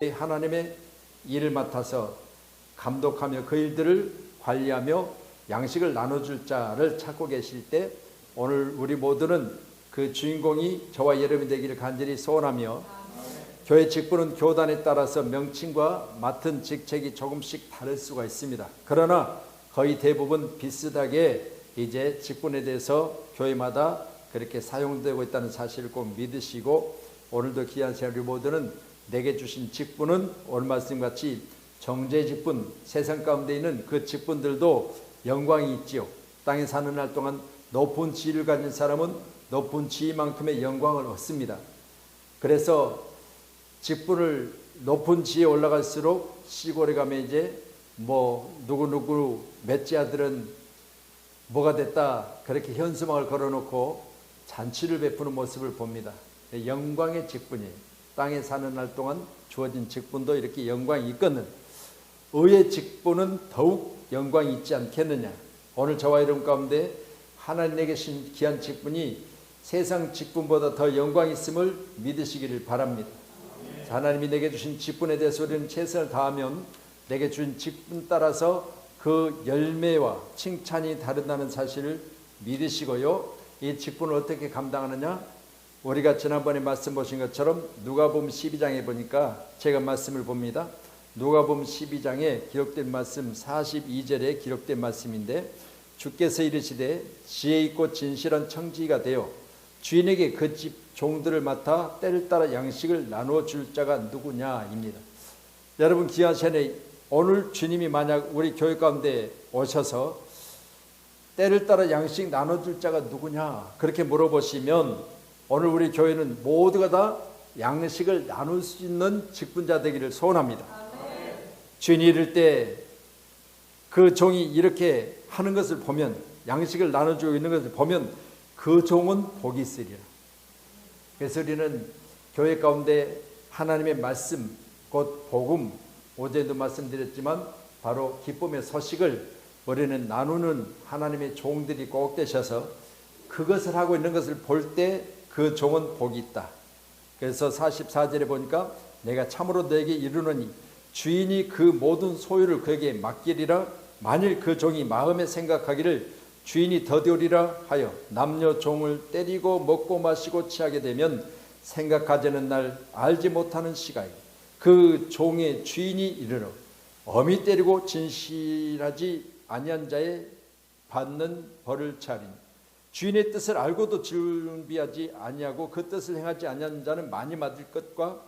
하나님의 일을 맡아서 감독하며 그 일들을 관리하며 양식을 나눠줄 자를 찾고 계실 때 오늘 우리 모두는 그 주인공이 저와 여러분이 되기를 간절히 소원하며, 교회 직분은 교단에 따라서 명칭과 맡은 직책이 조금씩 다를 수가 있습니다. 그러나 거의 대부분 비슷하게 이제 직분에 대해서 교회마다 그렇게 사용되고 있다는 사실을 꼭 믿으시고, 오늘도 귀한 시간 우리 모두는 내게 주신 직분은 오늘 말씀같이 정죄 직분, 세상 가운데 있는 그 직분들도 영광이 있지요. 땅에 사는 날 동안 높은 지위를 가진 사람은 높은 지위만큼의 영광을 얻습니다. 그래서 직분을 높은 지위에 올라갈수록 시골에 가면 이제 누구 맷째 아들은 뭐가 됐다 그렇게 현수막을 걸어놓고 잔치를 베푸는 모습을 봅니다. 영광의 직분이에요. 땅에 사는 날 동안 주어진 직분도 이렇게 영광이 있거든. 의의 직분은 더욱 영광이 있지 않겠느냐. 오늘 저와 여러분 가운데 하나님에게 주신 귀한 직분이 세상 직분보다 더 영광이 있음을 믿으시기를 바랍니다. 하나님이 내게 주신 직분에 대해서 우리는 최선을 다하면 내게 주신 직분 따라서 그 열매와 칭찬이 다르다는 사실을 믿으시고요. 이 직분을 어떻게 감당하느냐? 우리가 지난번에 말씀 보신 것처럼 누가복음 12장에 보니까 제가 말씀을 봅니다. 누가복음 12장에 기록된 말씀 42절에 기록된 말씀인데, 주께서 이르시되 지혜 있고 진실한 청지기가 되어 주인에게 그 집 종들을 맡아 때를 따라 양식을 나누어 줄 자가 누구냐입니다. 여러분 귀한 시간에 오늘 주님이 만약 우리 교회 가운데 오셔서 때를 따라 양식 나눠줄 자가 누구냐 그렇게 물어보시면, 오늘 우리 교회는 모두가 다 양식을 나눌 수 있는 직분자 되기를 소원합니다. 주인이 이를 때 그 종이 이렇게 하는 것을 보면, 양식을 나눠주고 있는 것을 보면 그 종은 복이 있으리라. 그래서 우리는 교회 가운데 하나님의 말씀, 곧 복음, 어제도 말씀드렸지만 바로 기쁨의 소식을 우리는 나누는 하나님의 종들이 꼭 되셔서 그것을 하고 있는 것을 볼 때 그 종은 복이 있다. 그래서 44절에 보니까 내가 참으로 너에게 이르노니 주인이 그 모든 소유를 그에게 맡기리라. 만일 그 종이 마음에 생각하기를 주인이 더디오리라 하여 남녀 종을 때리고 먹고 마시고 취하게 되면 생각하자는 날 알지 못하는 시각에 그 종의 주인이 이르러 엄히 때리고 진실하지 아니한 자에 받는 벌을 차리니, 주인의 뜻을 알고도 준비하지 아니하고 그 뜻을 행하지 아니한 자는 많이 맞을 것과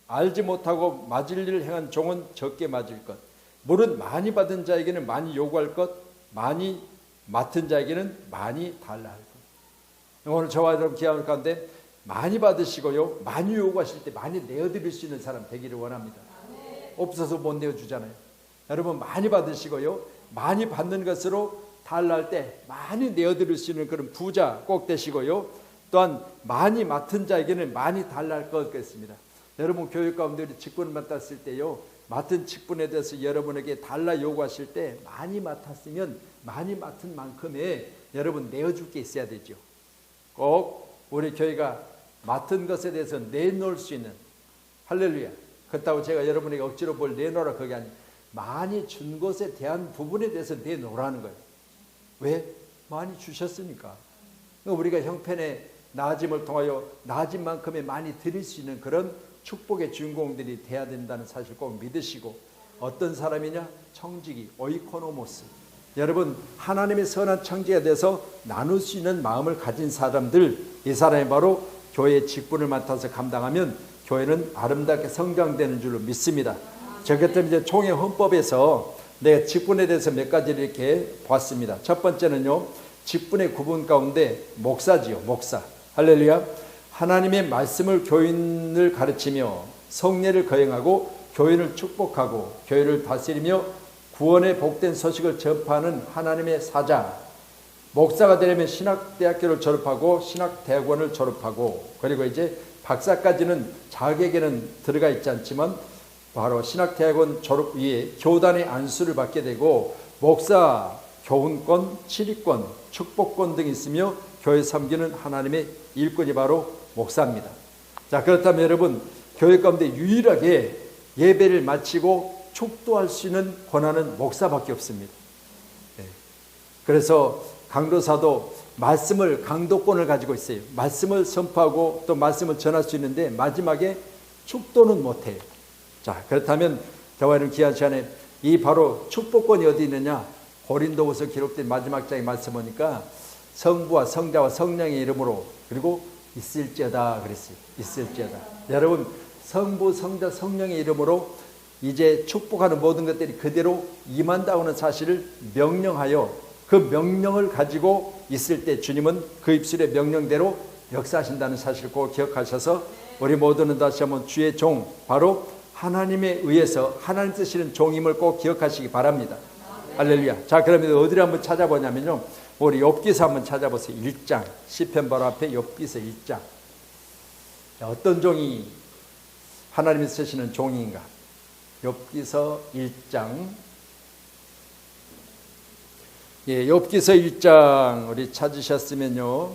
알지 못하고 맞을 일을 행한 종은 적게 맞을 것. 물은 많이 받은 자에게는 많이 요구할 것, 많이 맡은 자에게는 많이 달라 할 것. 오늘 저와 여러분 기한 가운데 많이 받으시고요, 많이 요구하실 때 많이 내어드릴 수 있는 사람 되기를 원합니다. 없어서 못 내어주잖아요. 여러분 많이 받으시고요, 많이 받는 것으로 달라할 때 많이 내어드릴 수 있는 그런 부자 꼭 되시고요, 또한 많이 맡은 자에게는 많이 달라할 것 같습니다. 여러분 교육 가운데 직분을 맡았을 때요, 맡은 직분에 대해서 여러분에게 달라 요구하실 때 많이 맡았으면 많이 맡은 만큼의 여러분 내어줄 게 있어야 되죠. 꼭 우리 교회가 맡은 것에 대해서 내놓을 수 있는, 할렐루야. 그렇다고 제가 여러분에게 억지로 뭘 내놓으라 그게 아니에요. 많이 준 것에 대한 부분에 대해서 내놓으라는 거예요. 왜? 많이 주셨으니까. 우리가 형편의 나아짐을 통하여 나아진 만큼의 많이 드릴 수 있는 그런 축복의 주인공들이 돼야 된다는 사실 꼭 믿으시고, 어떤 사람이냐? 청지기, 오이코노모스. 여러분 하나님의 선한 청지기가 돼서 나눌 수 있는 마음을 가진 사람들, 이 사람이 바로 교회의 직분을 맡아서 감당하면 교회는 아름답게 성장되는 줄로 믿습니다. 저기 때문에 이제 총회 헌법에서 내가 직분에 대해서 몇 가지를 이렇게 봤습니다. 첫 번째는요, 직분의 구분 가운데 목사지요. 목사. 할렐루야. 하나님의 말씀을 교인을 가르치며 성례를 거행하고 교인을 축복하고 교회를 다스리며 구원의 복된 소식을 전파하는 하나님의 사자. 목사가 되려면 신학대학교를 졸업하고 신학대학원을 졸업하고, 그리고 이제 박사까지는 자격에는 들어가 있지 않지만 바로 신학대학원 졸업 위에 교단의 안수를 받게 되고, 목사 교훈권, 치리권, 축복권 등이 있으며 교회 섬기는 하나님의 일꾼이 바로 목사입니다. 자, 그렇다면 여러분 교회 가운데 유일하게 예배를 마치고 축도할 수 있는 권한은 목사밖에 없습니다. 그래서 강도사도 말씀을, 강도권을 가지고 있어요. 말씀을 선포하고 또 말씀을 전할 수 있는데 마지막에 축도는 못해요. 자, 그렇다면 저와 여러분 귀한 시간에 이 바로 축복권이 어디 있느냐? 고린도후서 기록된 마지막 장의 말씀 보니까 성부와 성자와 성령의 이름으로 그리고 있을지어다 그랬어요. 있을지어다. 여러분, 성부, 성자, 성령의 이름으로 이제 축복하는 모든 것들이 그대로 임한다고 하는 사실을 명령하여 그 명령을 가지고 있을 때 주님은 그 입술의 명령대로 역사하신다는 사실을 꼭 기억하셔서 우리 모두는 다시 한번 주의 종, 바로 하나님에 의해서 하나님 쓰시는 종임을 꼭 기억하시기 바랍니다. 할렐루야. 자, 그러면 어디를 한번 찾아보냐면요, 우리 욥기서 한번 찾아보세요. 1장, 시편 바로 앞에 욥기서 1장. 어떤 종이 하나님이 쓰시는 종인가? 욥기서 1장. 예, 욥기서 1장 우리 찾으셨으면요,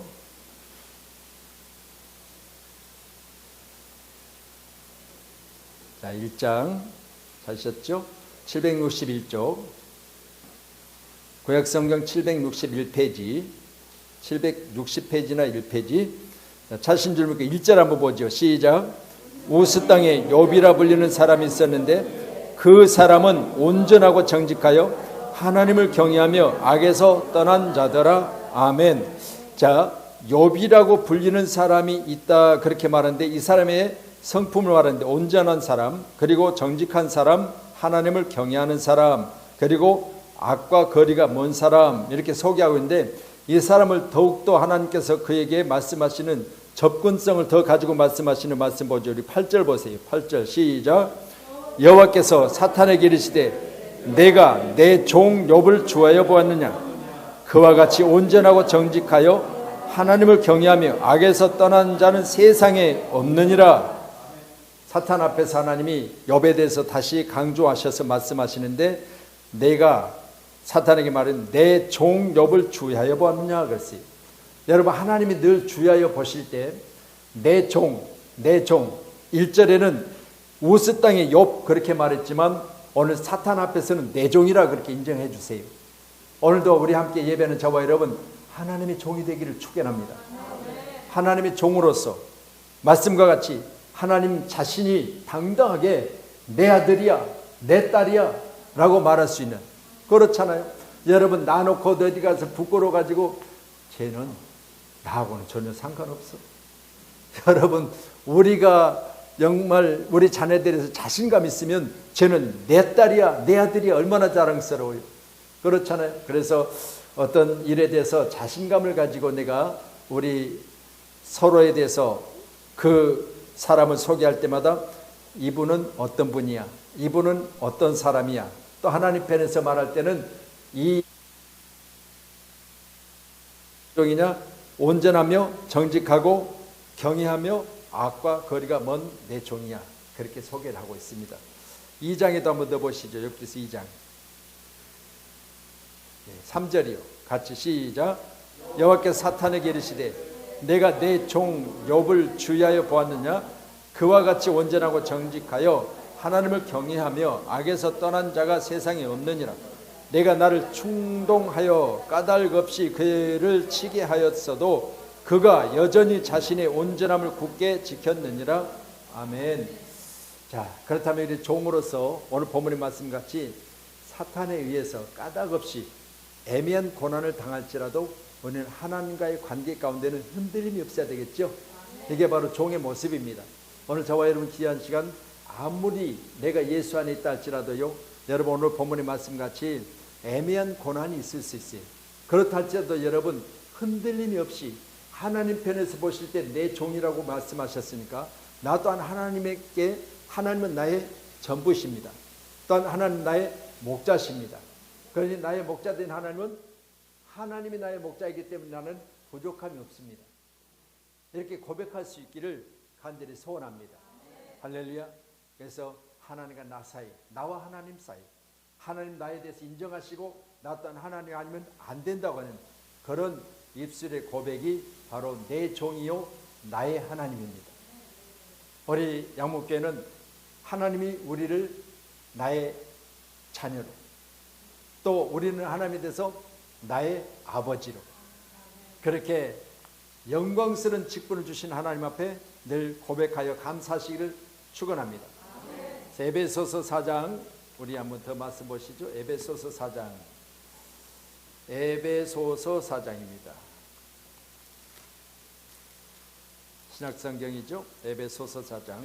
자, 1장 찾으셨죠? 761쪽 구약성경 761페이지 760페이지나 1페이지. 찾으신 줄 믿고 1절 한번 보죠. 시작. 우스 땅에 욥이라 불리는 사람이 있었는데 그 사람은 온전하고 정직하여 하나님을 경외하며 악에서 떠난 자더라. 아멘. 자, 욥이라고 불리는 사람이 있다 그렇게 말하는데 이 사람의 성품을 말하는데 온전한 사람, 그리고 정직한 사람, 하나님을 경외하는 사람, 그리고 악과 거리가 먼 사람, 이렇게 소개하고 있는데 이 사람을 더욱더 하나님께서 그에게 말씀하시는 접근성을 더 가지고 말씀하시는 말씀 보죠. 우리 8절 보세요. 8절 시작. 여호와께서 사탄에게 이르시되 내가 내 종 욥을 주하여 보았느냐? 그와 같이 온전하고 정직하여 하나님을 경외하며 악에서 떠난 자는 세상에 없느니라. 사탄 앞에서 하나님이 욥에 대해서 다시 강조하셔서 말씀하시는데 내가 사탄에게 말은 내 종 욥을 주의하여 보았느냐 그랬어요. 여러분, 하나님이 늘 주의하여 보실 때 내 종 1절에는 우스 땅의 욥 그렇게 말했지만 오늘 사탄 앞에서는 내 종이라 그렇게 인정해 주세요. 오늘도 우리 함께 예배하는 저와 여러분, 하나님의 종이 되기를 축원합니다. 하나님의 종으로서 말씀과 같이 하나님 자신이 당당하게 내 아들이야, 내 딸이야 라고 말할 수 있는, 그렇잖아요. 여러분, 나놓고 어디 가서 부끄러워가지고 쟤는 나하고는 전혀 상관없어. 여러분, 우리가 정말 우리 자녀들에서 자신감 있으면 쟤는 내 딸이야, 내 아들이야 얼마나 자랑스러워요. 그렇잖아요. 그래서 어떤 일에 대해서 자신감을 가지고 내가 우리 서로에 대해서 그 사람을 소개할 때마다 이분은 어떤 분이야, 이분은 어떤 사람이야, 또 하나님 편에서 말할 때는 이 종이냐, 온전하며 정직하고 경외하며 악과 거리가 먼 내 종이야, 그렇게 소개를 하고 있습니다. 2장에도 한번 더 보시죠. 욥기서 2장 3절이요. 같이 시작. 여호와께서 사탄에게 이르시되 내가 내 종 욥을 주의하여 보았느냐? 그와 같이 온전하고 정직하여 하나님을 경외하며 악에서 떠난 자가 세상에 없느니라. 내가 나를 충동하여 까닭 없이 그를 치게 하였어도 그가 여전히 자신의 온전함을 굳게 지켰느니라. 아멘. 자, 그렇다면 우리 종으로서 오늘 본문의 말씀같이 사탄에 의해서 까닭 없이 애매한 고난을 당할지라도 우리는 하나님과의 관계 가운데는 흔들림이 없어야 되겠죠. 이게 바로 종의 모습입니다. 오늘 저와 여러분 귀한 시간, 아무리 내가 예수 안에 있다 할지라도요, 여러분 오늘 본문의 말씀같이 애매한 고난이 있을 수 있어요. 그렇다 할지라도 여러분 흔들림이 없이 하나님 편에서 보실 때 내 종이라고 말씀하셨으니까 나 또한 하나님에게, 하나님은 나의 전부십니다. 또한 하나님은 나의 목자십니다. 그러니 나의 목자된 하나님은 하나님이 나의 목자이기 때문에 나는 부족함이 없습니다. 이렇게 고백할 수 있기를 간절히 소원합니다. 할렐루야. 그래서 하나님과 나 사이, 나와 하나님 사이, 하나님 나에 대해서 인정하시고 나 또한 하나님 아니면 안 된다고 하는 그런 입술의 고백이 바로 내 종이요 나의 하나님입니다. 우리 양목교회는 하나님이 우리를 나의 자녀로, 또 우리는 하나님에 대해서 나의 아버지로, 그렇게 영광스러운 직분을 주신 하나님 앞에 늘 고백하여 감사하시기를 축원합니다. 에베소서 4장 우리 한번 더 말씀 보시죠. 에베소서 4장, 에베소서 4장입니다. 신약성경이죠. 에베소서 4장,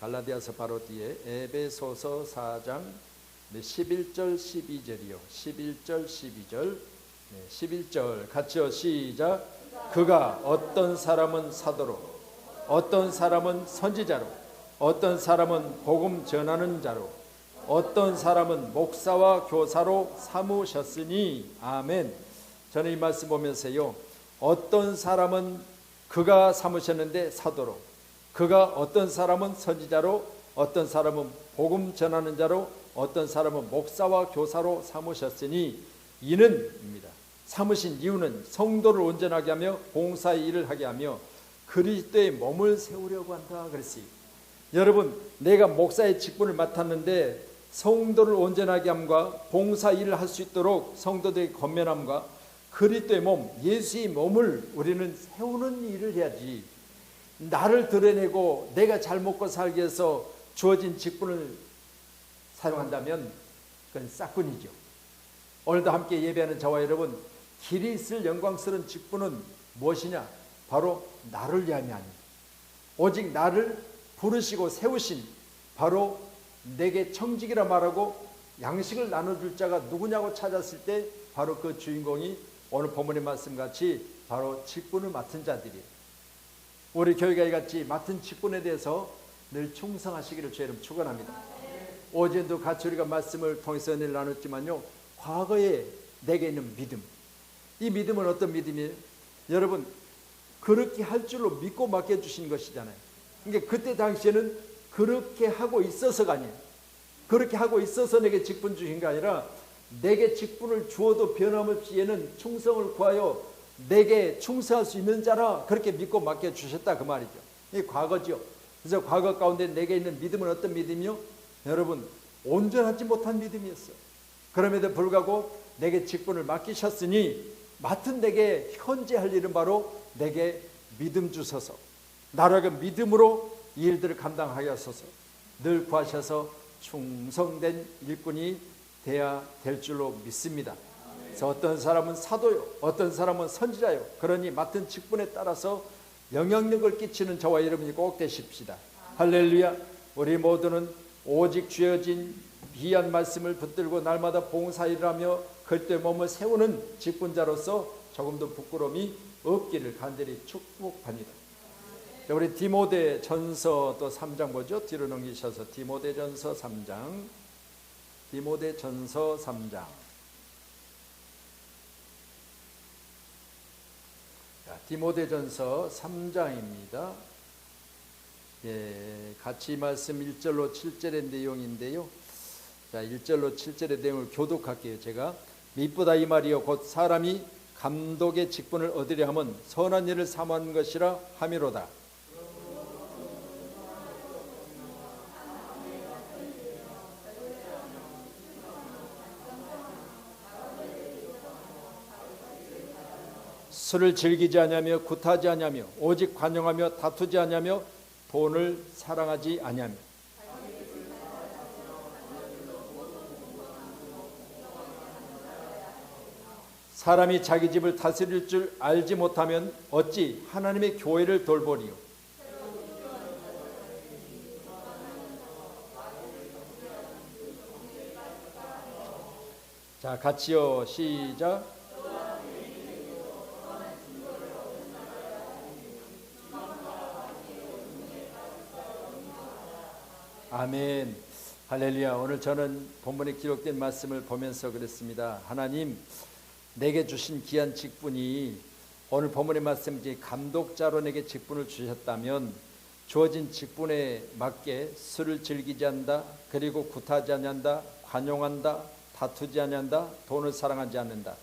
갈라디아서 바로 뒤에 에베소서 4장 11절 12절이요. 11절 12절. 11절 같이요. 시작. 그가 어떤 사람은 사도로, 어떤 사람은 선지자로, 어떤 사람은 복음 전하는 자로, 어떤 사람은 목사와 교사로 삼으셨으니. 아멘. 저는 이 말씀 보면서요, 어떤 사람은 그가 삼으셨는데 사도로, 그가 어떤 사람은 선지자로, 어떤 사람은 복음 전하는 자로, 어떤 사람은 목사와 교사로 삼으셨으니, 이는입니다. 삼으신 이유는 성도를 온전하게 하며 봉사의 일을 하게 하며 그리스도의 몸을 세우려고 한다 그랬어요. 여러분, 내가 목사의 직분을 맡았는데 성도를 온전하게 함과 봉사 일을 할 수 있도록 성도들의 건면함과 그리스도의 몸, 예수의 몸을 우리는 세우는 일을 해야지, 나를 드러내고 내가 잘 먹고 살기 위해서 주어진 직분을 사용한다면 그건 싹군이죠. 오늘도 함께 예배하는 저와 여러분, 길이 있을 영광스러운 직분은 무엇이냐? 바로 나를 위함이 아닙니다. 오직 나를 부르시고 세우신, 바로 내게 청직이라 말하고 양식을 나눠줄 자가 누구냐고 찾았을 때 바로 그 주인공이 오늘 본문의 말씀같이 바로 직분을 맡은 자들이에요. 우리 교회가 이같이 맡은 직분에 대해서 늘 충성하시기를 주의 이름 축원합니다. 어제도 같이 우리가 말씀을 통해서 은혜를 나눴지만요, 과거에 내게 있는 믿음, 이 믿음은 어떤 믿음이에요? 여러분, 그렇게 할 줄로 믿고 맡겨주신 것이잖아요. 그러니까 그때 당시에는 그렇게 하고 있어서가 아니에요. 그렇게 하고 있어서 내게 직분 주신 게 아니라 내게 직분을 주어도 변함없이 얘는 충성을 구하여 내게 충성할 수 있는 자라 그렇게 믿고 맡겨주셨다 그 말이죠. 이게 과거죠. 그래서 과거 가운데 내게 있는 믿음은 어떤 믿음이요? 여러분, 온전하지 못한 믿음이었어요. 그럼에도 불구하고 내게 직분을 맡기셨으니 맡은 내게 현재 할 일은 바로 내게 믿음 주소서, 나라가 믿음으로 이 일들을 감당하게 하소서, 늘 구하셔서 충성된 일꾼이 돼야 될 줄로 믿습니다. 그래서 어떤 사람은 사도요, 어떤 사람은 선지자요, 그러니 맡은 직분에 따라서 영향력을 끼치는 저와 여러분이 꼭 되십시다. 할렐루야. 우리 모두는 오직 주어진 귀한 말씀을 붙들고 날마다 봉사일을 하며 그리스도의 몸을 세우는 직분자로서 조금도 부끄러움이 없기를 간절히 축복합니다. 자, 우리 디모데전서 또 3장 보죠. 뒤로 넘기셔서 디모데전서 3장, 디모데전서 3장. 자, 디모데전서 3장입니다. 예, 같이 말씀 1절로 7절의 내용인데요. 자, 1절로 7절의 내용을 교독할게요. 제가 미쁘다 이 말이요 곧 사람이 감독의 직분을 얻으려 하면 선한 일을 삼은 것이라 함이로다. 술을 즐기지 아니하며 굿하지 아니하며 오직 관용하며 다투지 아니하며 돈을 사랑하지 아니하며 사람이 자기 집을 다스릴 줄 알지 못하면 어찌 하나님의 교회를 돌보리요. 자, 같이요. 시작. 아멘. 할렐루야. 오늘 저는 본문에 기록된 말씀을 보면서 그랬습니다. 하나님, 내게 주신 귀한 직분이 오늘 본문의 말씀이 감독자로 내게 직분을 주셨다면 주어진 직분에 맞게 술을 즐기지 않는다, 그리고 굿하지 않는다, 관용한다, 다투지 않는다, 돈을 사랑하지 않는다,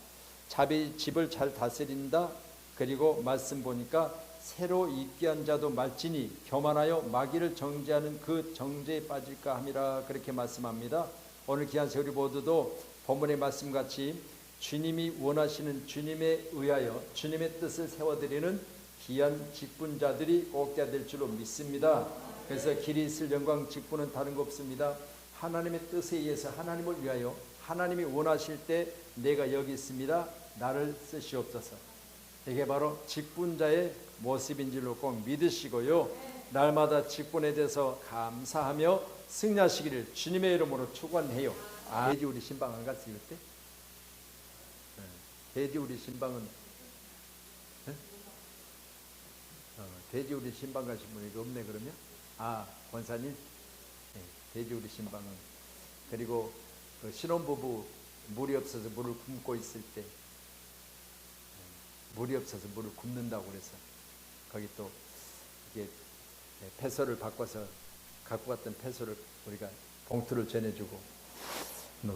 자기 집을 잘 다스린다, 그리고 말씀 보니까 새로 입기한 자도 말지니 교만하여 마귀를 정죄하는 그 정죄에 빠질까 함이라 그렇게 말씀합니다. 오늘 귀한 우리 모두도 본문의 말씀같이 주님이 원하시는 주님에 의하여 주님의 뜻을 세워드리는 귀한 직분자들이 꼭 돼야 될 줄로 믿습니다. 그래서 길이 있을 영광 직분은 다른 거 없습니다. 하나님의 뜻에 의해서 하나님을 위하여 하나님이 원하실 때 내가 여기 있습니다. 나를 쓰시옵소서. 이게 바로 직분자의 모습인 줄로 꼭 믿으시고요. 날마다 직분에 대해서 감사하며 승리하시기를 주님의 이름으로 축원해요. 돼지 우리 신방 안 갔어요 그때? 돼지 우리 신방은 돼지 우리 신방 가신 분이 없네 그러면? 권사님? 네, 돼지 우리 신방은 그리고 그 신혼부부 물이 없어서 물을 굶고 있을 때 물이 없어서 물을 굶는다고 그래서 거기 또 이게 폐소를 바꿔서 갖고 갔던 폐소를 우리가 봉투를 전해주고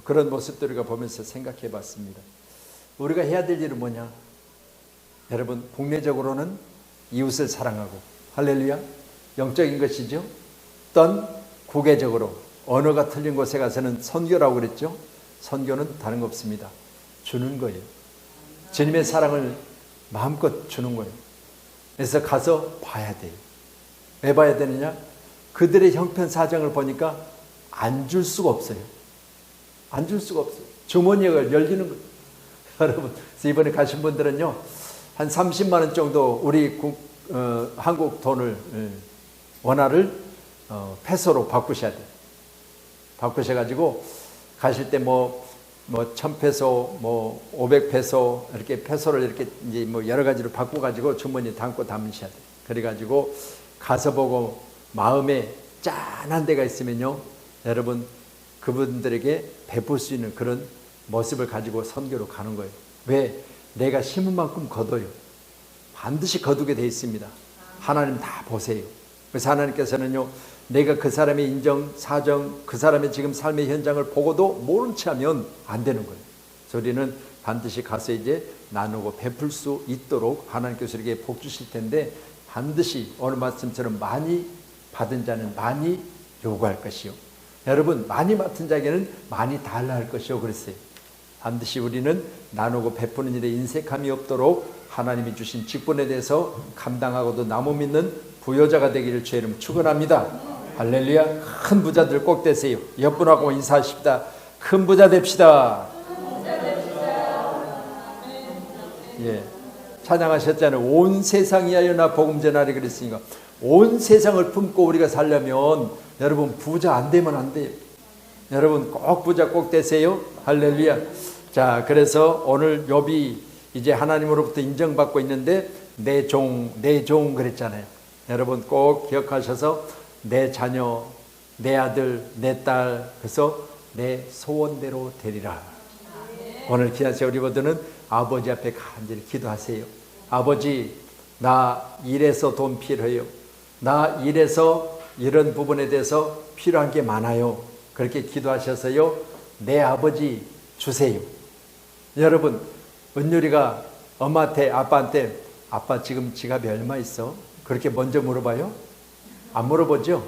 그런 모습들을 우리가 보면서 생각해 봤습니다. 우리가 해야 될 일은 뭐냐? 여러분 국내적으로는 이웃을 사랑하고 할렐루야 영적인 것이죠. 또한 국외적으로 언어가 틀린 곳에 가서는 선교라고 그랬죠. 선교는 다른 거 없습니다. 주는 거예요. 주님의 사랑을 마음껏 주는 거예요. 그래서 가서 봐야 돼요. 왜 봐야 되느냐? 그들의 형편 사정을 보니까 안 줄 수가 없어요. 안 줄 수가 없어요. 주머니가 열리는 거예요. 여러분 이번에 가신 분들은요 한 30만 원 정도 우리 한국 돈을 원화를 페소로 바꾸셔야 돼요. 바꾸셔가지고 가실 때 뭐 1000페소, 500페소 이렇게 페소를 이렇게 이제 여러 가지로 바꿔가지고 주머니에 담고 담으셔야 돼요. 그래가지고 가서 보고 마음에 짠한 데가 있으면요, 여러분 그분들에게 베풀 수 있는 그런 모습을 가지고 선교로 가는 거예요. 왜? 내가 심은 만큼 거둬요. 반드시 거두게 돼 있습니다. 하나님 다 보세요. 그래서 하나님께서는요, 내가 그 사람의 인정, 사정, 그 사람의 지금 삶의 현장을 보고도 모른 체 하면 안 되는 거예요. 그래서 우리는 반드시 가서 이제 나누고 베풀 수 있도록 하나님께서 우리에게 복 주실 텐데, 반드시 오늘 말씀처럼 많이 받은 자는 많이 요구할 것이요, 여러분 많이 맡은 자에게는 많이 달라 할 것이요 그랬어요. 반드시 우리는 나누고 베푸는 일에 인색함이 없도록 하나님이 주신 직분에 대해서 감당하고도 나무 믿는 부여자가 되기를 주의 이름 축원합니다. 할렐루야. 큰 부자들 꼭 되세요. 옆분하고 인사하십시다. 큰 부자 됩시다. 예, 찬양하셨잖아요. 온 세상 위하여 나 복음 전하리 그랬으니까 온 세상을 품고 우리가 살려면 여러분 부자 안 되면 안 돼요. 여러분 꼭 부자 꼭 되세요. 할렐루야. 자, 그래서 오늘 욥이 이제 하나님으로부터 인정받고 있는데 내 종 그랬잖아요. 여러분 꼭 기억하셔서 내 자녀, 내 아들, 내 딸, 그래서 내 소원대로 되리라. 오늘 귀한 우리 모두는 아버지 앞에 간절히 기도하세요. 아버지, 나 일해서 돈 필요해요. 나 일해서 이런 부분에 대해서 필요한 게 많아요. 그렇게 기도하셔서요, 내 아버지 주세요. 여러분, 은율이가 엄마한테, 아빠한테 아빠 지금 지갑에 얼마 있어? 그렇게 먼저 물어봐요? 안 물어보죠?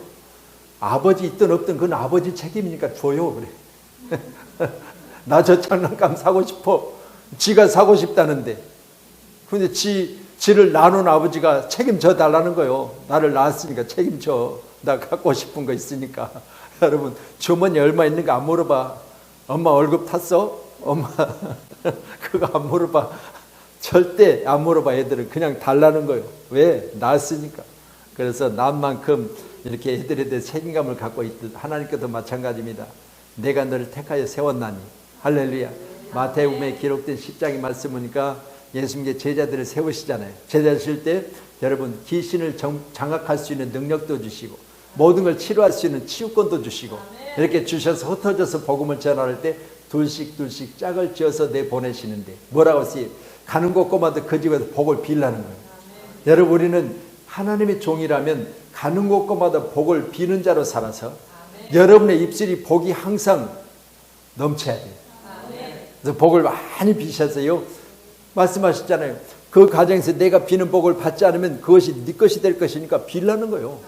아버지 있든 없든 그건 아버지 책임이니까 줘요. 그래. 나 저 장난감 사고 싶어. 지가 사고 싶다는데. 근데 지를 낳은 아버지가 책임져 달라는 거예요. 나를 낳았으니까 책임져. 나 갖고 싶은 거 있으니까. 여러분 주머니에 얼마 있는가 안 물어봐. 엄마 월급 탔어? 엄마 그거 안 물어봐. 절대 안 물어봐. 애들은 그냥 달라는 거예요. 왜? 낳았으니까. 그래서 난 만큼 이렇게 애들에 대해 책임감을 갖고 있듯 하나님께도 마찬가지입니다. 내가 너를 택하여 세웠나니. 할렐루야. 마태복음에 기록된 10장의 말씀 보니까 예수님께 제자들을 세우시잖아요. 제자 주실 때 여러분 귀신을 장악할 수 있는 능력도 주시고 모든 걸 치료할 수 있는 치유권도 주시고 이렇게 주셔서 흩어져서 복음을 전할 때 둘씩 짝을 지어서 내보내시는데 뭐라고 했어요? 가는 곳곳마다 그 집에서 복을 빌라는 거예요. 여러분 우리는 하나님의 종이라면 가는 곳곳마다 복을 비는 자로 살아서 여러분의 입술이 복이 항상 넘쳐야 돼요. 그래서 복을 많이 비셔서요, 말씀하셨잖아요. 그 가정에서 내가 비는 복을 받지 않으면 그것이 네 것이 될 것이니까 빌라는 거예요.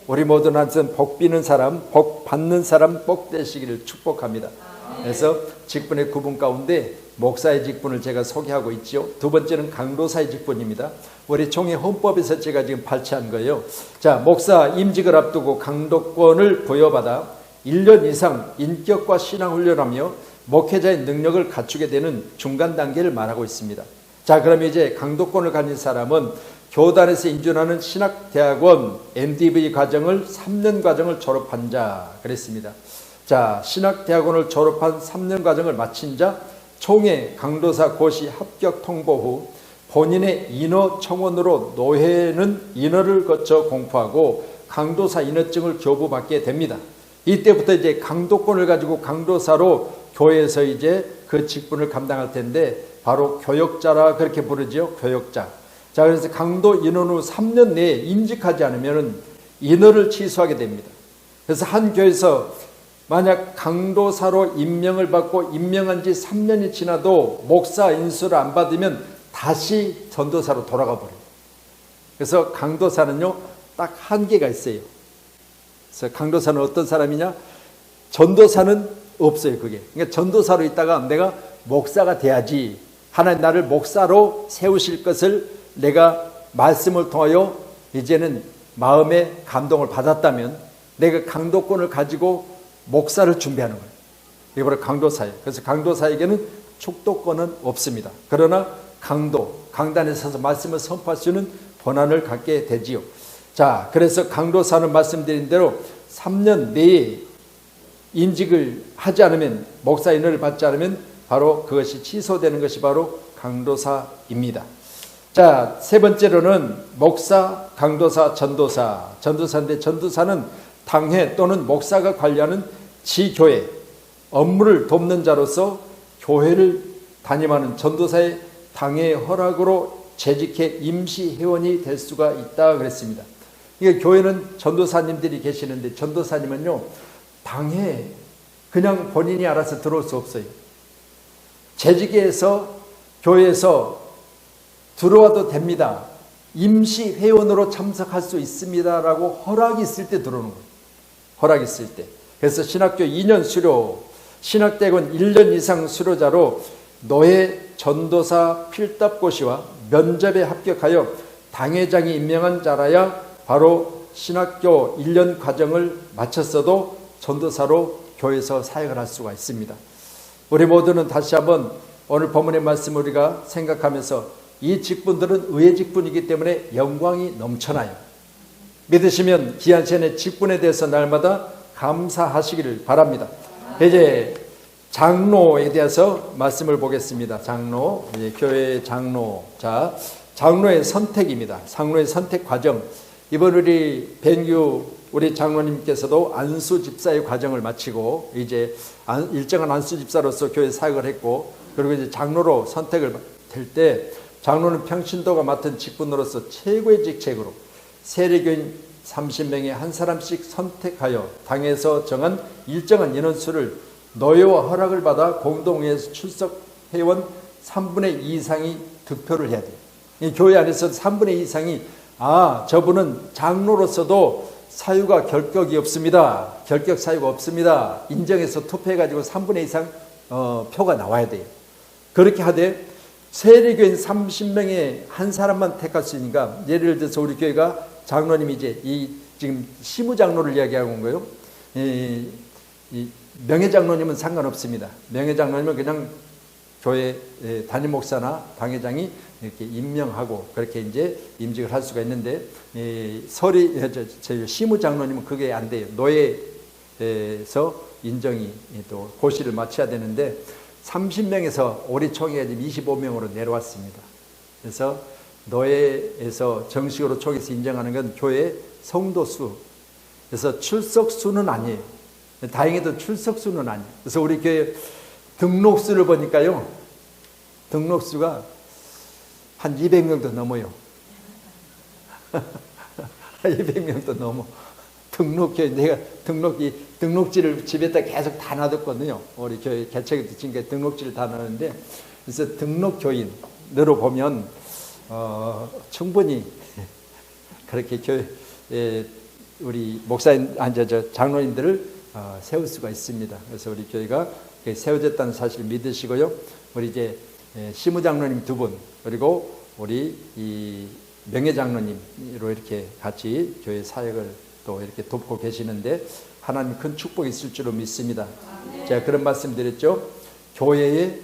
우리 모두는 한번 복 비는 사람, 복 받는 사람 복 되시기를 축복합니다. 그래서 직분의 구분 가운데 목사의 직분을 제가 소개하고 있죠. 두 번째는 강도사의 직분입니다. 우리 총회 헌법에서 제가 지금 발췌한 거예요. 자, 목사 임직을 앞두고 강도권을 부여받아 1년 이상 인격과 신앙 훈련하며 목회자의 능력을 갖추게 되는 중간 단계를 말하고 있습니다. 자, 그럼 이제 강도권을 가진 사람은 교단에서 인준하는 신학대학원 MDV 과정을 3년 과정을 졸업한 자 그랬습니다. 자, 신학대학원을 졸업한 3년 과정을 마친 자 총회 강도사 고시 합격 통보 후 본인의 인허 청원으로 노회는 인허를 거쳐 공부하고 강도사 인허증을 교부받게 됩니다. 이때부터 이제 강도권을 가지고 강도사로 교회에서 이제 그 직분을 감당할 텐데 바로 교역자라 그렇게 부르죠. 교역자. 자, 그래서 강도 인허 후 3년 내에 임직하지 않으면 인허를 취소하게 됩니다. 그래서 한 교회에서 만약 강도사로 임명을 받고 임명한 지 3년이 지나도 목사 인수를 안 받으면 다시 전도사로 돌아가 버려요. 그래서 강도사는요, 딱 한계가 있어요. 그래서 강도사는 어떤 사람이냐? 전도사는 없어요, 그게. 그러니까 전도사로 있다가 내가 목사가 돼야지. 하나님 나를 목사로 세우실 것을 내가 말씀을 통하여 이제는 마음의 감동을 받았다면 내가 강도권을 가지고 목사를 준비하는 거예요. 이게 바로 강도사예요. 그래서 강도사에게는 축도권은 없습니다. 그러나 강단에 서서 말씀을 선포할 수 있는 권한을 갖게 되지요. 자, 그래서 강도사는 말씀드린 대로 3년 내에 임직을 하지 않으면, 목사 인허를 받지 않으면 바로 그것이 취소되는 것이 바로 강도사입니다. 자, 세 번째로는 목사, 강도사, 전도사. 전도사인데 전도사는 당회 또는 목사가 관리하는 지교회 업무를 돕는 자로서 교회를 담임하는 전도사의 당회 허락으로 재직해 임시 회원이 될 수가 있다 그랬습니다. 이게 교회는 전도사님들이 계시는데 전도사님은요, 당회 그냥 본인이 알아서 들어올 수 없어요. 재직해서 교회에서 들어와도 됩니다. 임시 회원으로 참석할 수 있습니다라고 허락이 있을 때 들어오는 거예요. 허락이 있을 때. 그래서 신학교 2년 수료, 신학대학원 1년 이상 수료자로 노회 전도사 필답고시와 면접에 합격하여 당회장이 임명한 자라야 바로 신학교 1년 과정을 마쳤어도 전도사로 교회에서 사역을 할 수가 있습니다. 우리 모두는 다시 한번 오늘 본문의 말씀 우리가 생각하면서 이 직분들은 의의 직분이기 때문에 영광이 넘쳐나요. 믿으시면 귀한 시간의 직분에 대해서 날마다 감사하시기를 바랍니다. 이제 장로에 대해서 말씀을 보겠습니다. 장로, 이제 교회 장로. 자, 장로의 선택입니다. 장로의 선택 과정. 이번 우리 뱅규 우리 장로님께서도 안수 집사의 과정을 마치고 이제 일정한 안수 집사로서 교회 사역을 했고, 그리고 이제 장로로 선택을 될 때 장로는 평신도가 맡은 직분으로서 최고의 직책으로 세례교인 30명에 한 사람씩 선택하여 당에서 정한 일정한 인원수를 노예와 허락을 받아 공동회에서 출석 회원 3분의 2 이상이 득표를 해야 돼요. 이 교회 안에서 3분의 2 이상이 저분은 장로로서도 사유가 결격이 없습니다. 결격 사유가 없습니다. 인정해서 투표해가지고 3분의 2 이상 표가 나와야 돼요. 그렇게 하되 세례교인 30명에 한 사람만 택할 수 있으니까, 예를 들어서 우리 교회가 장로님이 이제 지금 시무장로를 이야기하고 온 거예요. 이 명예장로님은 상관없습니다. 명예장로님은 그냥 교회 담임 목사나 당회장이 이렇게 임명하고 그렇게 이제 임직을 할 수가 있는데, 시무장로님은 그게 안 돼요. 노예에서 인정이 또 고시를 마쳐야 되는데 30명에서 우리 총회가 지금 25명으로 내려왔습니다. 그래서 노예에서 정식으로 총회에서 인정하는 건 교회 성도수, 그래서 출석수는 아니에요. 다행히도 출석수는 아니에요. 그래서 우리 교회 등록수를 보니까요, 등록수가 한 200명도 넘어요. 200명도 넘어. 내가 등록지를 집에다 계속 다 놔뒀거든요. 우리 교회 개척에 지금까지 등록지를 다 놔뒀는데, 그래서 등록교인으로 보면 충분히 그렇게 우리 목사님, 장로님들을 세울 수가 있습니다. 그래서 우리 교회가 세워졌다는 사실을 믿으시고요. 우리 이제 시무 장로님 2분, 그리고 우리 이 명예 장로님으로 이렇게 같이 교회 사역을 또 이렇게 돕고 계시는데 하나님 큰 축복이 있을 줄로 믿습니다. 제가 그런 말씀 드렸죠. 교회의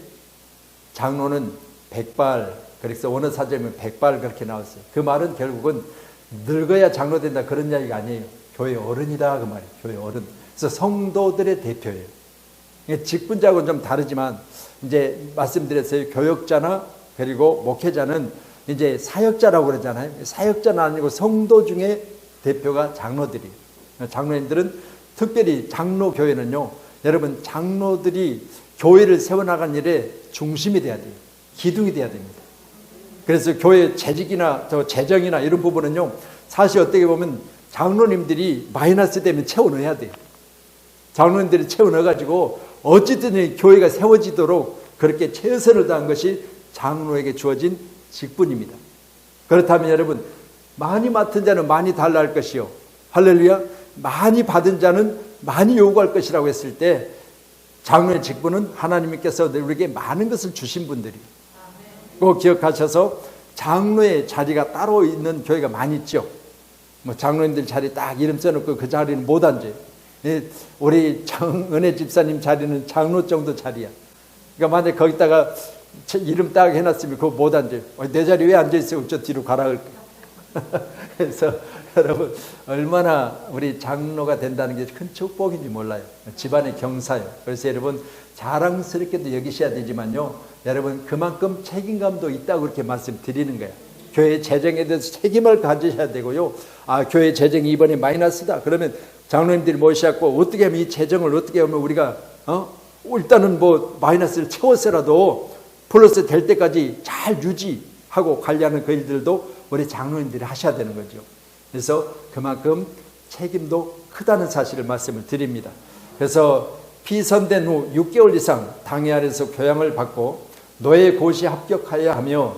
장로는 100발, 그래서 어느 사전에 100발 그렇게 나왔어요. 그 말은 결국은 늙어야 장로 된다 그런 이야기가 아니에요. 교회 어른이다 그 말이에요. 교회 어른. 그래서 성도들의 대표예요. 직분자하고는 좀 다르지만 이제 말씀드렸어요. 교역자나 그리고 목회자는 이제 사역자라고 그러잖아요. 사역자는 아니고 성도 중에 대표가 장로들이에요. 장로님들은 특별히 장로교회는요, 여러분 장로들이 교회를 세워나가는 일에 중심이 돼야 돼요. 기둥이 돼야 됩니다. 그래서 교회 재직이나 재정이나 이런 부분은요, 사실 어떻게 보면 장로님들이 마이너스 되면 채워 넣어야 돼요. 장로님들이 채워 넣어가지고 어찌든 교회가 세워지도록 그렇게 최선을 다한 것이 장로에게 주어진 직분입니다. 그렇다면 여러분, 많이 맡은 자는 많이 달라 할 것이요, 할렐루야, 많이 받은 자는 많이 요구할 것이라고 했을 때 장로의 직분은 하나님께서 우리에게 많은 것을 주신 분들이에요. 꼭 기억하셔서 장로의 자리가 따로 있는 교회가 많이 있죠. 뭐 장로님들 자리 딱 이름 써놓고 그 자리는 못 앉아요. 우리 정은혜 집사님 자리는 장로 정도 자리야. 그러니까 만약에 거기다가 이름 딱 해놨으면 그거 못 앉아요. 내 자리 왜 앉아있어요? 저 뒤로 가라 그럴게요. 그래서 여러분, 얼마나 우리 장로가 된다는 게 큰 축복인지 몰라요. 집안의 경사요. 그래서 여러분 자랑스럽게도 여기셔야 되지만요, 여러분 그만큼 책임감도 있다고 그렇게 말씀드리는 거예요. 교회 재정에 대해서 책임을 가지셔야 되고요. 교회 재정이 이번에 마이너스다 그러면 장로님들이 모시고 어떻게 하면 이 재정을 어떻게 하면 우리가 일단은 뭐 마이너스를 채워서라도 플러스 될 때까지 잘 유지하고 관리하는 그 일들도 우리 장로님들이 하셔야 되는 거죠. 그래서 그만큼 책임도 크다는 사실을 말씀을 드립니다. 그래서 피선된 후 6개월 이상 당회 아래에서 교양을 받고 노예 고시에 합격하여야 하며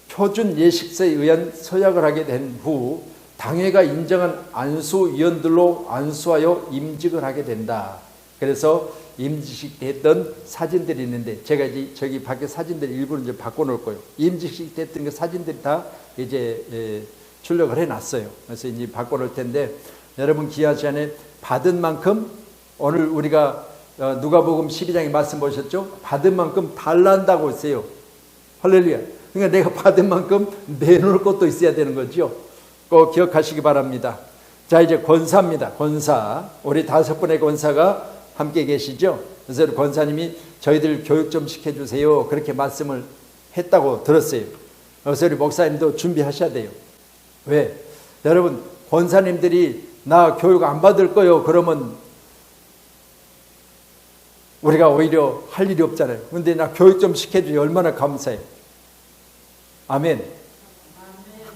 표준 예식서에 의한 서약을 하게 된 후 당회가 인정한 안수위원들로 안수하여 임직을 하게 된다. 그래서 임직식 때 했던 사진들이 있는데 제가 이제 저기 밖에 사진들 일부러 이제 바꿔놓을 거예요. 임직식 때 했던 그 사진들이 다 이제 출력을 해놨어요. 그래서 이제 바꿔놓을 텐데 여러분 귀한 시간에 받은 만큼 오늘 우리가 누가복음 12장에 말씀 보셨죠? 받은 만큼 달란다고 했어요. 할렐루야. 그러니까 내가 받은 만큼 내놓을 것도 있어야 되는 거죠. 꼭 기억하시기 바랍니다. 자, 이제 권사입니다. 권사. 우리 5분의 권사가 함께 계시죠? 그래서 권사님이 저희들 교육 좀 시켜주세요. 그렇게 말씀을 했다고 들었어요. 그래서 우리 목사님도 준비하셔야 돼요. 왜? 여러분, 권사님들이 나 교육 안 받을 거요. 그러면 우리가 오히려 할 일이 없잖아요. 근데 나 교육 좀 시켜주세요. 얼마나 감사해요. 아멘.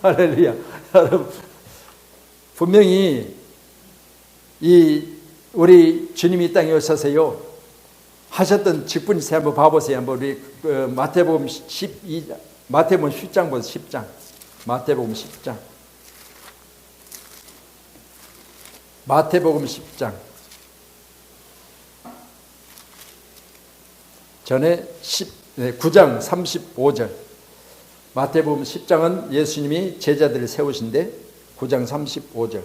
할렐루야. 여러분, 분명히 우리 주님이 이 땅에 오셔서요 하셨던 직분이 한번 봐보세요. 한번 우리 마태복음 12장, 마태복음 10장 보세요. 10장. 마태복음 10장. 마태복음 10장. 전에 9장 35절. 마태복음 10장은 예수님이 제자들을 세우신데 9장 35절.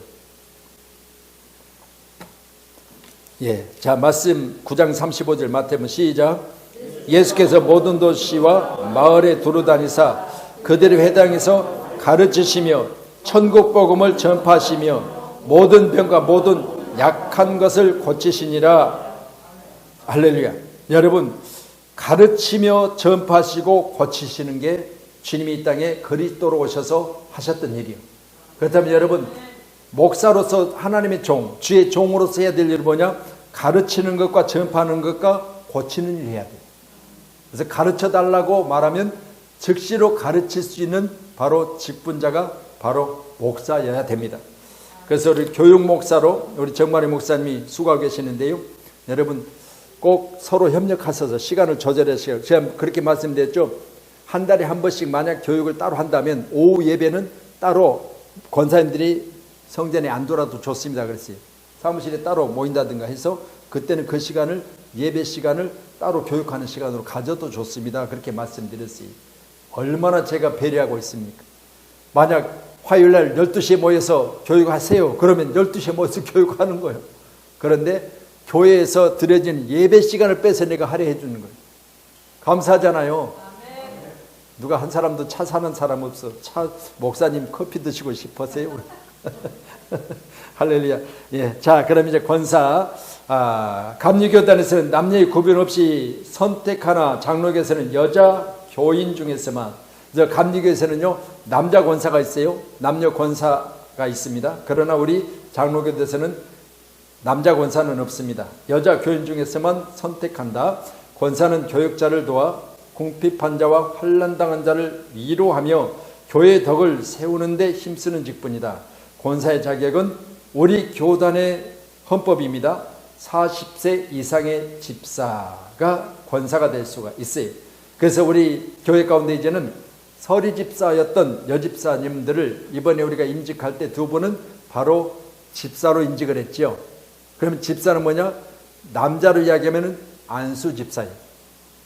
예, 자 말씀 9장 35절 마태복음 시작. 예수께서 모든 도시와 마을에 두루다니사 그들의 회당에서 가르치시며 천국 복음을 전파하시며 모든 병과 모든 약한 것을 고치시니라. 할렐루야. 여러분, 가르치며 전파하시고 고치시는 게 주님이 이 땅에 그리스도로 오셔서 하셨던 일이에요. 그렇다면 여러분, 목사로서 하나님의 종, 주의 종으로서 해야 될 일은 뭐냐? 가르치는 것과 전파하는 것과 고치는 일을 해야 돼요. 그래서 가르쳐 달라고 말하면 즉시로 가르칠 수 있는 바로 직분자가 바로 목사여야 됩니다. 그래서 우리 교육 목사로 우리 정만희 목사님이 수고하고 계시는데요. 여러분 꼭 서로 협력하셔서 시간을 조절하시고, 제가 그렇게 말씀드렸죠. 한 달에 한 번씩 만약 교육을 따로 한다면 오후 예배는 따로 권사님들이 성전에 안 돌아도 좋습니다. 그랬어요. 사무실에 따로 모인다든가 해서 그때는 그 시간을 예배 시간을 따로 교육하는 시간으로 가져도 좋습니다. 그렇게 말씀드렸어요. 얼마나 제가 배려하고 있습니까? 만약 화요일날 12시에 모여서 교육하세요. 그러면 12시에 모여서 교육하는 거예요. 그런데 교회에서 드려지는 예배 시간을 빼서 내가 할애해 주는 거예요. 감사하잖아요. 누가 한 사람도 차 사는 사람 없어. 차 목사님 커피 드시고 싶으세요? 할렐루야. 예, 자, 그럼 이제 권사 감리교단에서는 남녀의 구분 없이 선택하나 장로교에서는 여자 교인 중에서만 감리교에서는요 남자 권사가 있어요. 남녀 권사가 있습니다. 그러나 우리 장로교에서는 남자 권사는 없습니다. 여자 교인 중에서만 선택한다. 권사는 교육자를 도와 궁핍한 자와 환난당한 자를 위로하며 교회의 덕을 세우는 데 힘쓰는 직분이다. 권사의 자격은 우리 교단의 헌법입니다. 40세 이상의 집사가 권사가 될 수가 있어요. 그래서 우리 교회 가운데 이제는 서리 집사였던 여집사님들을 이번에 우리가 임직할 때 두 분은 바로 집사로 임직을 했죠. 그러면 집사는 뭐냐? 남자로 이야기하면 안수 집사예요.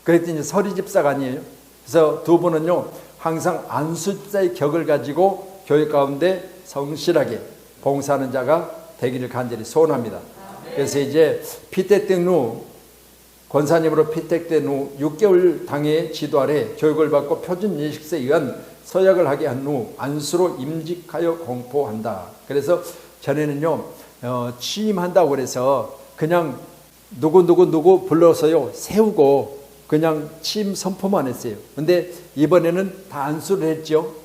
그랬더니 서리 집사가 아니에요. 그래서 두 분은요 항상 안수 집사의 격을 가지고 교회 가운데 성실하게 봉사하는 자가 되기를 간절히 소원합니다. 그래서 이제 피택된 후 권사님으로 피택된 후 6개월 당의 지도 아래 교육을 받고 표준 예식서에 의한 서약을 하게 한 후 안수로 임직하여 공포한다. 그래서 전에는요 취임한다고 그래서 그냥 누구 불러서요 세우고 그냥 취임 선포만 했어요. 근데 이번에는 다 안수를 했죠.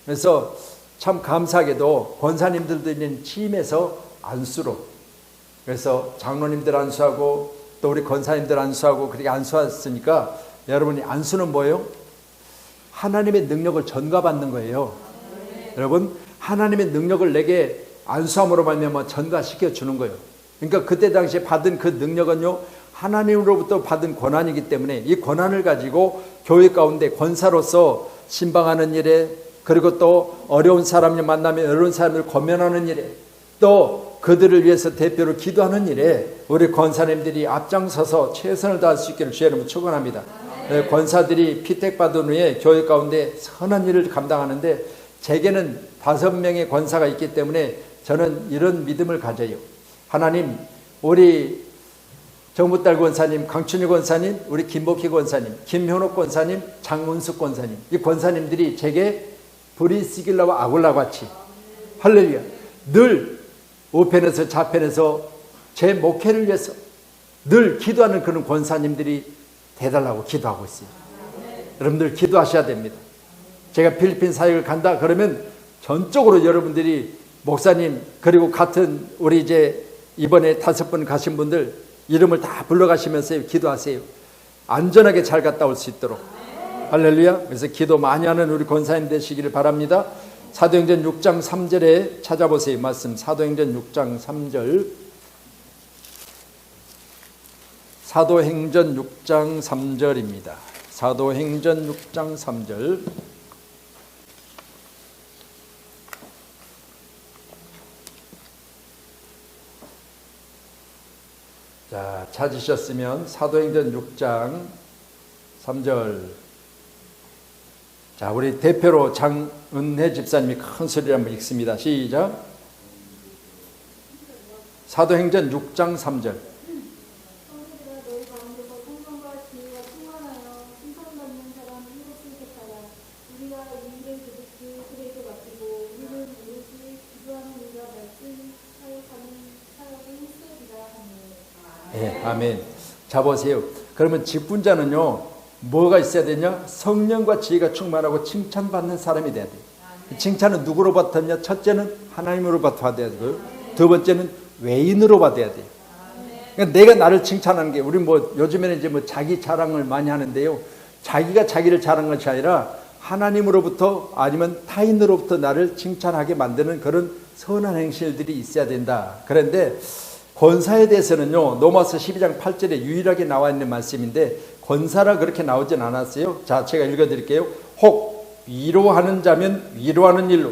그래서 참 감사하게도 권사님들도 있는 취임해서 안수로, 그래서 장로님들 안수하고 또 우리 권사님들 안수하고 그렇게 안수했으니까 여러분이 안수는 뭐예요? 하나님의 능력을 전가받는 거예요. 여러분 하나님의 능력을 내게 안수함으로 말미암아 전가시켜 주는 거예요. 그러니까 그때 당시에 받은 그 능력은요 하나님으로부터 받은 권한이기 때문에 이 권한을 가지고 교회 가운데 권사로서 신방하는 일에, 그리고 또 어려운 사람을 만나면 어려운 사람을 권면하는 일에, 또 그들을 위해서 대표로 기도하는 일에 우리 권사님들이 앞장서서 최선을 다할 수 있기를 주의 이름으로 축원합니다. 권사들이 피택받은 후에 교회 가운데 선한 일을 감당하는데 제게는 5명의 권사가 있기 때문에 저는 이런 믿음을 가져요. 하나님, 우리 정부딸 권사님, 강춘희 권사님, 우리 김복희 권사님, 김현옥 권사님, 장문숙 권사님, 이 권사님들이 제게 브리스길라와 아굴라 같이 할렐루야 늘 우편에서 좌편에서 제 목회를 위해서 늘 기도하는 그런 권사님들이 돼달라고 기도하고 있어요. 여러분들 기도하셔야 됩니다. 제가 필리핀 사역을 간다 그러면 전적으로 여러분들이 목사님 그리고 같은 우리 이제 이번에 5분 가신 분들 이름을 다 불러가시면서 기도하세요. 안전하게 잘 갔다 올 수 있도록. 할렐루야. 그래서 기도 많이 하는 우리 권사님 되시기를 바랍니다. 사도행전 6장 3절에 찾아보세요. 말씀 사도행전 6장 3절. 사도행전 6장 3절입니다. 사도행전 6장 3절. 자, 찾으셨으면 사도행전 6장 3절. 자, 우리 대표로 장은혜 집사님이 큰 소리로 한번 읽습니다. 시작. 사도행전 6장 3절. 네, 아멘. 자, 보세요. 그러면 직분자는요 뭐가 있어야 되냐? 성령과 지혜가 충만하고 칭찬받는 사람이 돼야 돼요. 칭찬은 누구로 받았냐? 첫째는 하나님으로 받아야 되고요. 두 번째는 외인으로 받아야 돼요. 그러니까 내가 나를 칭찬하는 게, 우리 뭐 요즘에는 이제 뭐 자기 자랑을 많이 하는데요, 자기가 자기를 자랑한 것이 아니라 하나님으로부터 아니면 타인으로부터 나를 칭찬하게 만드는 그런 선한 행실들이 있어야 된다. 그런데 권사에 대해서는요, 로마서 12장 8절에 유일하게 나와 있는 말씀인데 권사라 그렇게 나오진 않았어요. 자, 제가 읽어드릴게요. 혹 위로하는 자면 위로하는 일로,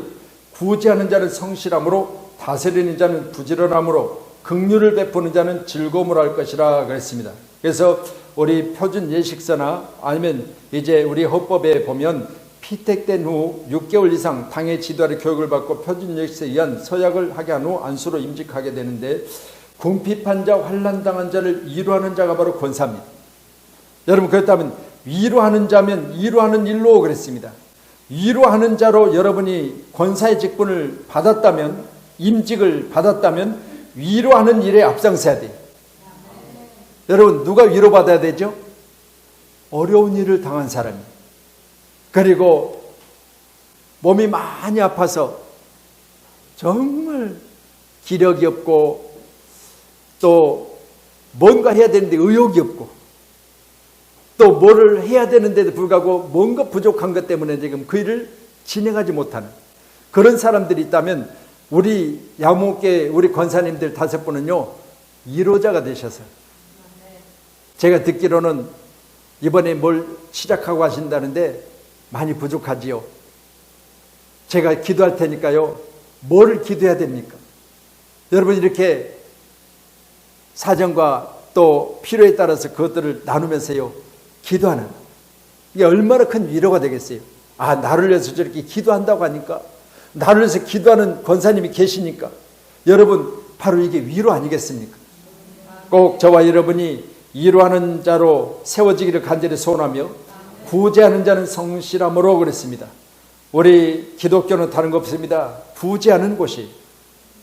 구제하는 자는 성실함으로, 다스리는 자는 부지런함으로, 긍휼을 베푸는 자는 즐거움으로 할 것이라 그랬습니다. 그래서 우리 표준 예식서나 아니면 이제 우리 헌법에 보면 피택된 후 6개월 이상 당의 지도하에 교육을 받고 표준 예식서에 의한 서약을 하게 한 후 안수로 임직하게 되는데, 궁핍한 자, 환난당한 자를 위로하는 자가 바로 권사입니다. 여러분, 그렇다면 위로하는 자면 위로하는 일로 그랬습니다. 위로하는 자로 여러분이 권사의 직분을 받았다면, 임직을 받았다면 위로하는 일에 앞장서야 돼요. 여러분, 누가 위로받아야 되죠? 어려운 일을 당한 사람이, 그리고 몸이 많이 아파서 정말 기력이 없고 또 뭔가 해야 되는데 의욕이 없고 또 뭐를 해야 되는데도 불구하고 뭔가 부족한 것 때문에 지금 그 일을 진행하지 못하는 그런 사람들이 있다면, 우리 양목계 우리 권사님들 5분은요 위로자가 되셔서, 제가 듣기로는 이번에 뭘 시작하고 하신다는데 많이 부족하지요. 제가 기도할 테니까요, 뭐를 기도해야 됩니까? 여러분, 이렇게 사정과 또 필요에 따라서 그것들을 나누면서요 기도하는, 이게 얼마나 큰 위로가 되겠어요. 아, 나를 위해서 저렇게 기도한다고 하니까, 나를 위해서 기도하는 권사님이 계시니까, 여러분, 바로 이게 위로 아니겠습니까? 꼭 저와 여러분이 위로하는 자로 세워지기를 간절히 소원하며, 구제하는 자는 성실함으로 그랬습니다. 우리 기독교는 다른 거 없습니다. 구제하는 곳이,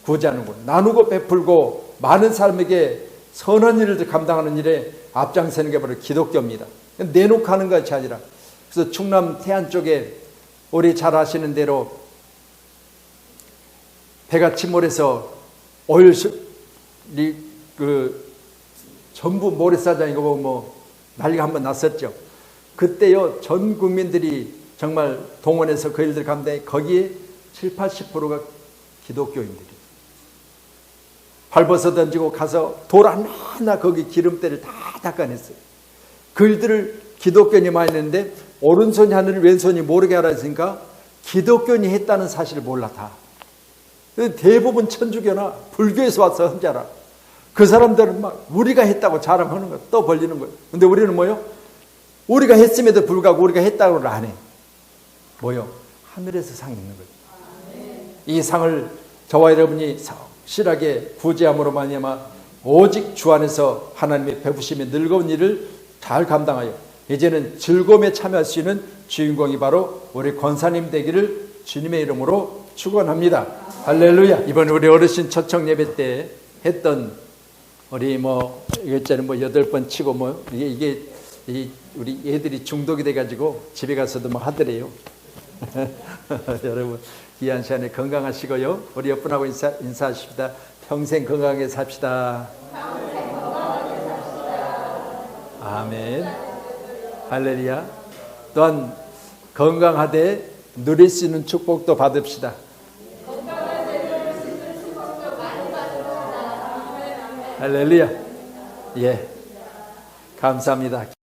구제하는 곳, 나누고 베풀고 많은 사람에게 선한 일을 감당하는 일에 앞장서는 게 바로 기독교입니다. 내놓고 하는 것이 아니라. 그래서 충남 태안 쪽에 우리 잘 아시는 대로 배가 침몰해서 오일 전부 모래사장이고 뭐 난리가 한번 났었죠. 그때요 전 국민들이 정말 동원해서 그 일들 감당해, 거기에 70~80%가 기독교인들이 발벗어 던지고 가서 돌 하나 거기 기름때를 다 닦아냈어요. 그 일들을 기독교인이 많이 했는데, 오른손이 하늘을 왼손이 모르게 하라 했으니까 기독교인이 했다는 사실을 몰라. 다 대부분 천주교나 불교에서 와서 혼자라. 그 사람들은 막 우리가 했다고 자랑하는 거야. 또 벌리는 거예요. 근데 우리는 뭐요? 우리가 했음에도 불구하고 우리가 했다고를 안 해. 뭐요? 하늘에서 상이 있는 거예요. 이 상을 저와 여러분이 실하게 구제함으로 말미암아 오직 주 안에서 하나님의 베푸심에 즐거운 일을 잘 감당하여 이제는 즐거움에 참여할 수 있는 주인공이 바로 우리 권사님 되기를 주님의 이름으로 축원합니다. 할렐루야. 이번 우리 어르신 초청 예배 때 했던 우리 이것저것 8번 치고 이게 우리 애들이 중독이 돼가지고 집에 가서도 하더래요. 여러분, 귀한 시간에 건강하시고요. 우리 옆분하고 인사하십시다. 평생 건강하게 삽시다. 아멘. 할렐루야. 또한 건강하되 누릴 수 있는 축복도 받읍시다. 할렐루야. 예, 감사합니다.